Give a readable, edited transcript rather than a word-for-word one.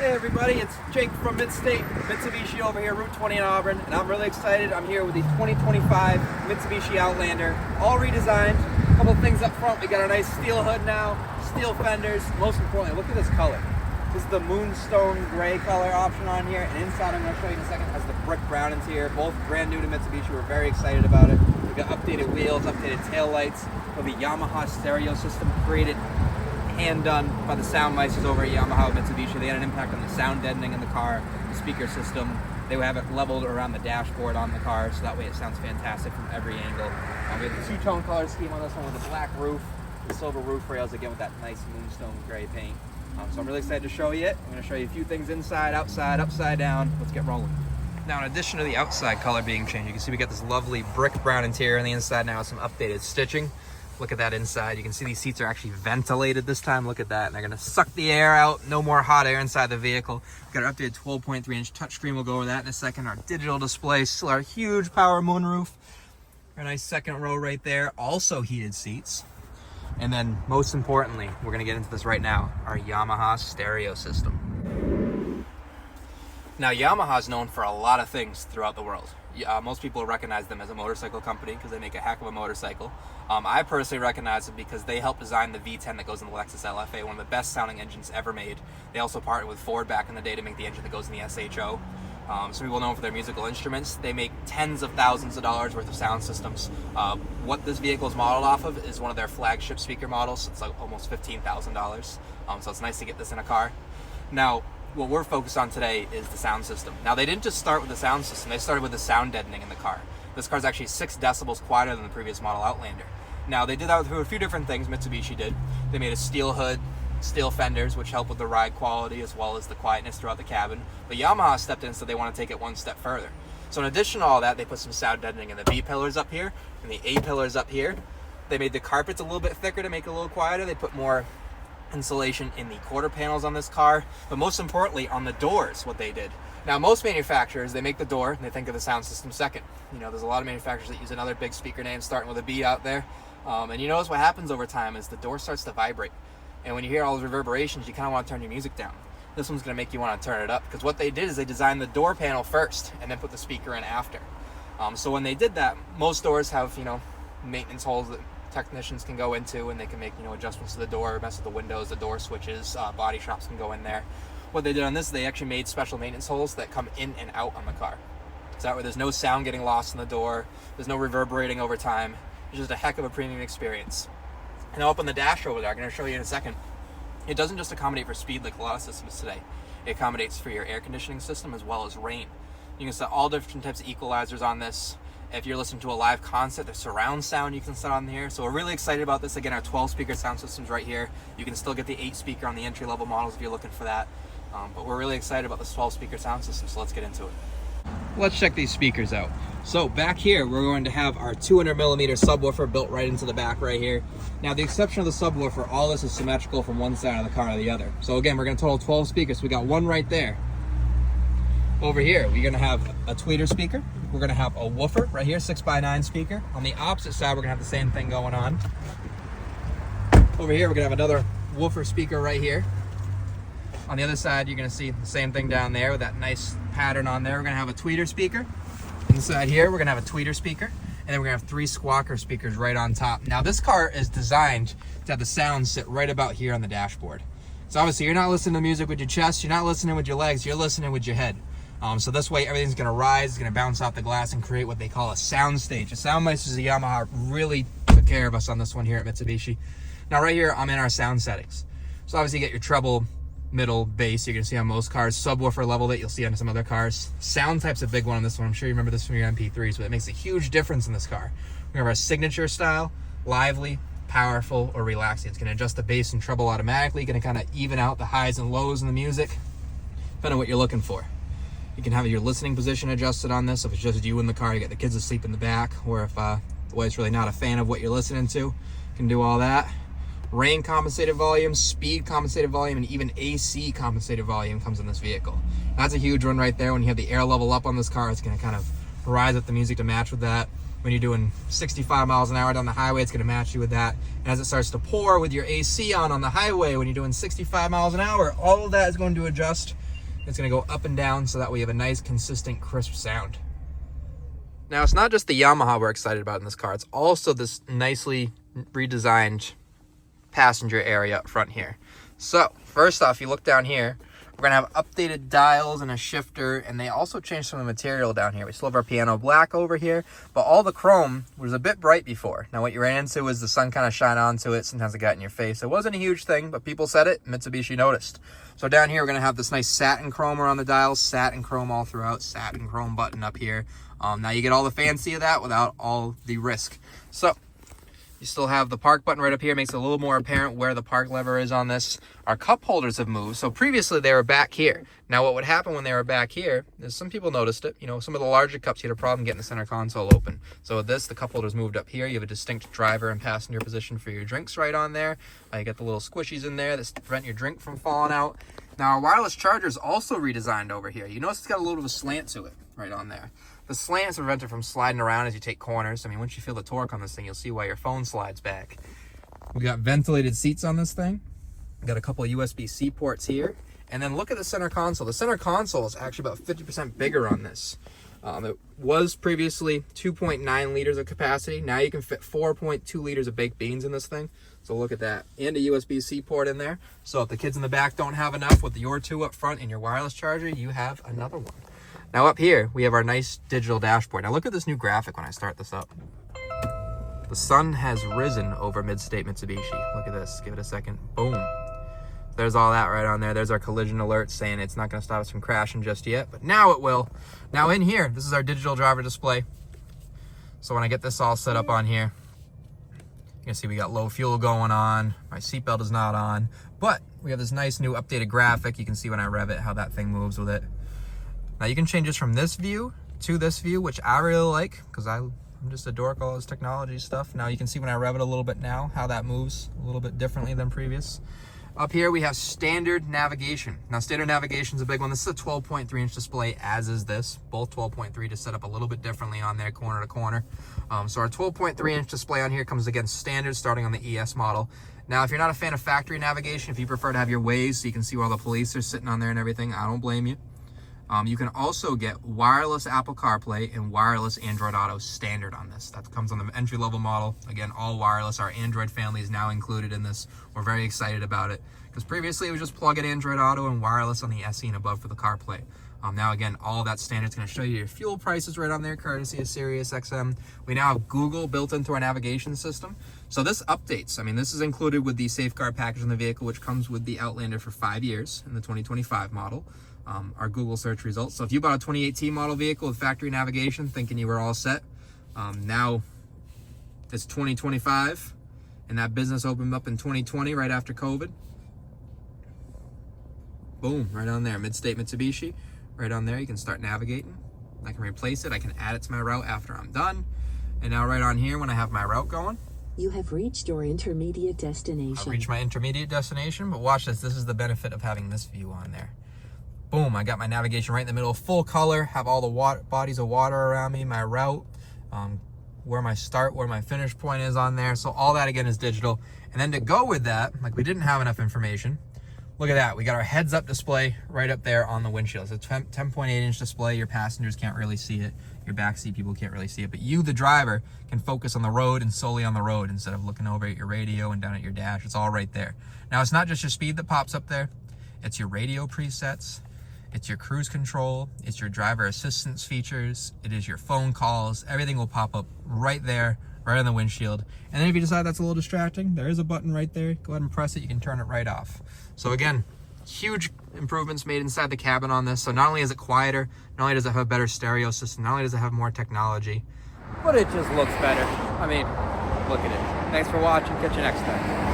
Hey everybody, it's Jake from Midstate Mitsubishi over here, Route 20 in Auburn, and I'm really excited. I'm here with the 2025 Mitsubishi Outlander, all redesigned. A couple of things up front. We got a nice steel hood now, steel fenders. Most importantly, look at this color. This is the moonstone gray color option on here, and inside I'm going to show you in a second has the brick brown interior. Both brand new to Mitsubishi. We're very excited about it. We got updated wheels, updated taillights. We have a Yamaha stereo system created hand done by the sound meisters over at Yamaha Mitsubishi. They had an impact on the sound deadening in the car, the speaker system. They would have it leveled around the dashboard on the car, so that way it sounds fantastic from every angle. We have the two-tone color scheme on this one with the black roof, the silver roof rails, again with that nice moonstone gray paint. So I'm really excited to show you it. I'm going to show you a few things inside, outside, upside down. Let's get rolling. Now, in addition to the outside color being changed, you can see we got this lovely brick brown interior on the inside now with some updated stitching. Look at that inside. You can see these seats are actually ventilated this time. Look at that. And they're going to suck the air out. No more hot air inside the vehicle. We've got our updated 12.3-inch touchscreen. We'll go over that in a second. Our digital display, still our huge power moonroof. Our nice second row right there. Also heated seats. And then most importantly, we're going to get into this right now, our Yamaha stereo system. Now, Yamaha is known for a lot of things throughout the world. Most people recognize them as a motorcycle company because they make a heck of a motorcycle. I personally recognize them because they helped design the V10 that goes in the Lexus LFA, one of the best sounding engines ever made. They also partnered with Ford back in the day to make the engine that goes in the SHO. Some people know them for their musical instruments. They make tens of thousands of dollars worth of sound systems. What this vehicle is modeled off of is one of their flagship speaker models. It's like almost $15,000. So it's nice to get this in a car. Now, what we're focused on today is the sound system. Now, they didn't just start with the sound system. They started with the sound deadening in the car. This car is actually 6 decibels quieter than the previous model Outlander. Now, they did that through a few different things. Mitsubishi did. They made a steel hood, steel fenders, which help with the ride quality as well as the quietness throughout the cabin. But Yamaha stepped in, so they want to take it one step further. So in addition to all that, they put some sound deadening in the B pillars up here and the A pillars up here. They made the carpets a little bit thicker to make it a little quieter. They put more insulation in the quarter panels on this car, but most importantly on the doors, what they did. Now, most manufacturers, they make the door and they think of the sound system second. You know, there's a lot of manufacturers that use another big speaker name starting with a B out there. And you notice what happens over time is the door starts to vibrate. And when you hear all those reverberations, you kind of want to turn your music down. This one's going to make you want to turn it up, because what they did is they designed the door panel first and then put the speaker in after. So when they did that, most doors have, you know, maintenance holes that technicians can go into, and they can make, you know, adjustments to the door, mess with the windows, the door switches, body shops can go in there. What they did on this, they actually made special maintenance holes that come in and out on the car. So that way there's no sound getting lost in the door, there's no reverberating over time. It's just a heck of a premium experience. And now up on the dash over there, I'm going to show you in a second, it doesn't just accommodate for speed like a lot of systems today. It accommodates for your air conditioning system as well as rain. You can set all different types of equalizers on this. If you're listening to a live concert, there's surround sound you can set on here. So we're really excited about this. Again, our 12 speaker sound system's right here. You can still get the 8 speaker on the entry level models if you're looking for that. But we're really excited about this 12 speaker sound system, so let's get into it. Let's check these speakers out. So back here, we're going to have our 200mm subwoofer built right into the back right here. Now, the exception of the subwoofer, all this is symmetrical from one side of the car to the other. So again, we're going to total 12 speakers. So we got one right there. Over here, we're going to have a tweeter speaker. We're going to have a woofer right here, 6x9 speaker. On the opposite side, we're going to have the same thing going on. Over here, we're going to have another woofer speaker right here. On the other side, you're going to see the same thing down there with that nice pattern on there. We're going to have a tweeter speaker. Inside here, we're going to have a tweeter speaker. And then we're going to have 3 squawker speakers right on top. Now, this car is designed to have the sound sit right about here on the dashboard. So obviously, you're not listening to music with your chest. You're not listening with your legs. You're listening with your head. So this way, everything's going to rise. It's going to bounce off the glass and create what they call a sound stage. The sound meisters of Yamaha really took care of us on this one here at Mitsubishi. Now, right here, I'm in our sound settings. So obviously, you get your treble, middle, bass. You're going to see on most cars. Subwoofer level that you'll see on some other cars. Sound type's a big one on this one. I'm sure you remember this from your MP3s, but it makes a huge difference in this car. We have our signature style, lively, powerful, or relaxing. It's going to adjust the bass and treble automatically. Going to kind of even out the highs and lows in the music, depending on what you're looking for. You can have your listening position adjusted on this. If it's just you in the car, you get the kids asleep in the back, or if the wife's really not a fan of what you're listening to, you can do all that. Rain compensated volume, speed compensated volume, and even AC compensated volume comes in this vehicle. That's a huge one right there. When you have the air level up on this car, it's going to kind of rise up the music to match with that. When you're doing 65 miles an hour down the highway, it's going to match you with that. And as it starts to pour with your AC on the highway, when you're doing 65 miles an hour, all of that is going to adjust It's gonna go up and down so that we have a nice, consistent, crisp sound. Now, it's not just the Yamaha we're excited about in this car. It's also this nicely redesigned passenger area up front here. So, first off, you look down here, we're gonna have updated dials and a shifter, and they also changed some of the material down here. We still have our piano black over here, but all the chrome was a bit bright before. Now, what you ran into was the sun kind of shine onto it. Sometimes it got in your face. It wasn't a huge thing, but people said it. Mitsubishi noticed. So down here, we're gonna have this nice satin chrome around the dials, satin chrome all throughout, satin chrome button up here. Now you get all the fancy of that without all the risk. So you still have the park button right up here. Makes it a little more apparent where the park lever is on this. Our cup holders have moved. So previously they were back here. Now what would happen when they were back here is some people noticed it. You know, some of the larger cups, you had a problem getting the center console open. So with this, the cup holders moved up here. You have a distinct driver and passenger position for your drinks right on there. You got the little squishies in there that prevent your drink from falling out. Now our wireless charger is also redesigned over here. You notice it's got a little bit of a slant to it right on there. The slant is to prevent it from sliding around as you take corners. I mean, once you feel the torque on this thing, you'll see why your phone slides back. We got ventilated seats on this thing. We got a couple of USB-C ports here. And then look at the center console. The center console is actually about 50% bigger on this. It was previously 2.9 liters of capacity. Now you can fit 4.2 liters of baked beans in this thing. So look at that. And a USB-C port in there. So if the kids in the back don't have enough with your two up front and your wireless charger, you have another one. Now up here, we have our nice digital dashboard. Now look at this new graphic when I start this up. The sun has risen over Midstate Mitsubishi. Look at this, give it a second, boom. There's all that right on there. There's our collision alert saying it's not gonna stop us from crashing just yet, but now it will. Now in here, this is our digital driver display. So when I get this all set up on here, you can see we got low fuel going on. My seatbelt is not on, but we have this nice new updated graphic. You can see when I rev it, how that thing moves with it. Now you can change this from this view to this view, which I really like because I'm just a dork, all this technology stuff. Now you can see when I rev it a little bit now, how that moves a little bit differently than previous. Up here we have standard navigation. Now standard navigation is a big one. This is a 12.3 inch display, as is this. Both 12.3 just set up a little bit differently on there, corner to corner. So our 12.3 inch display on here comes again standard, starting on the ES model. Now, if you're not a fan of factory navigation, if you prefer to have your Waze so you can see where all the police are sitting on there and everything, I don't blame you. You can also get wireless Apple CarPlay and wireless Android Auto standard on this. That comes on the entry-level model. Again, all wireless. Our Android family is now included in this. We're very excited about it because previously it was just plug in Android Auto and wireless on the SE and above for the CarPlay. Now, again, all that standard is going to show you your fuel prices right on there, courtesy of Sirius XM. We now have Google built into our navigation system. So this updates. I mean, this is included with the safeguard package in the vehicle, which comes with the Outlander for 5 years in the 2025 model. Our Google search results. So if you bought a 2018 model vehicle with factory navigation thinking you were all set, now it's 2025 and that business opened up in 2020 right after COVID. Boom, right on there, Midstate Mitsubishi. Right on there, you can start navigating. I can replace it, I can add it to my route after I'm done. And now right on here, when I have my route going, you have reached your intermediate destination. I've reached my intermediate destination, but watch this. This is the benefit of having this view on there. Boom, I got my navigation right in the middle, full color, have all the bodies of water around me, my route, where my start, where my finish point is on there. So all that again is digital. And then to go with that, like we didn't have enough information, look at that. We got our heads up display right up there on the windshield. It's a 10.8 inch display. Your passengers can't really see it. Your backseat people can't really see it, but you, the driver, can focus on the road and solely on the road instead of looking over at your radio and down at your dash. It's all right there. Now it's not just your speed that pops up there. It's your radio presets. It's your cruise control, it's your driver assistance features, it is your phone calls, everything will pop up right there, right on the windshield. And then if you decide that's a little distracting, there is a button right there. Go ahead and press it, you can turn it right off. So again, huge improvements made inside the cabin on this. So not only is it quieter, not only does it have a better stereo system, not only does it have more technology, but it just looks better. I mean, look at it. Thanks for watching, catch you next time.